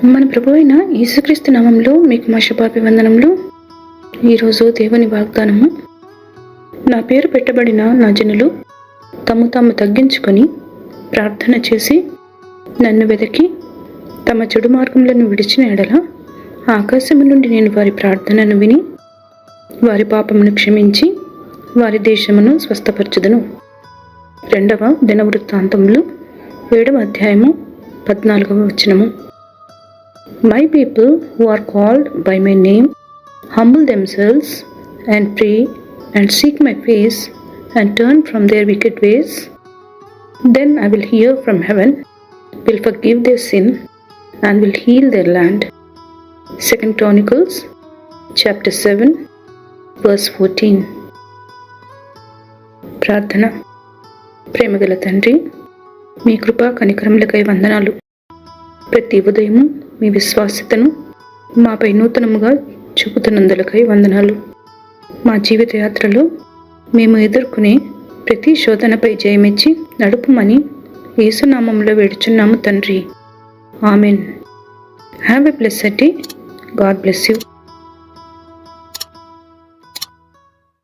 మన ప్రభు అయిన యేసుక్రీస్తు నామంలో మీకు మా శుభాభివందనములు. ఈరోజు దేవుని వాగ్దానము. నా పేరు పెట్టబడిన నా జనులు తాము తగ్గించుకొని ప్రార్థన చేసి నన్ను వెదకి తమ చెడు మార్గములను విడిచిన ఎడల ఆకాశము నుండి నేను వారి ప్రార్థనను విని వారి పాపమును క్షమించి వారి దేశమును స్వస్థపరచుదును. 2వ దినవృత్తాంతములు 7వ అధ్యాయము 14వ వచనము. My people who are called by my name humble themselves and pray and seek my face and turn from their wicked ways. Then I will hear from heaven, will forgive their sin and will heal their land. 2 Chronicles chapter 7 verse 14. ప్రార్థన. ప్రేమగల తండ్రి, మీ కృపా కనికరములకై వందనాలు. ప్రతి ఉదయము మీ విశ్వాసతను మాపై నూతనముగా చూపుతున్నందులకై వందనాలు. మా జీవిత యాత్రలో మేము ఎదుర్కొనే ప్రతి శోధనపై జయమిచ్చి నడుపుమని యేసునామంలో వేడుచున్నాము తండ్రి. Amen. Have a blessed day. God bless you.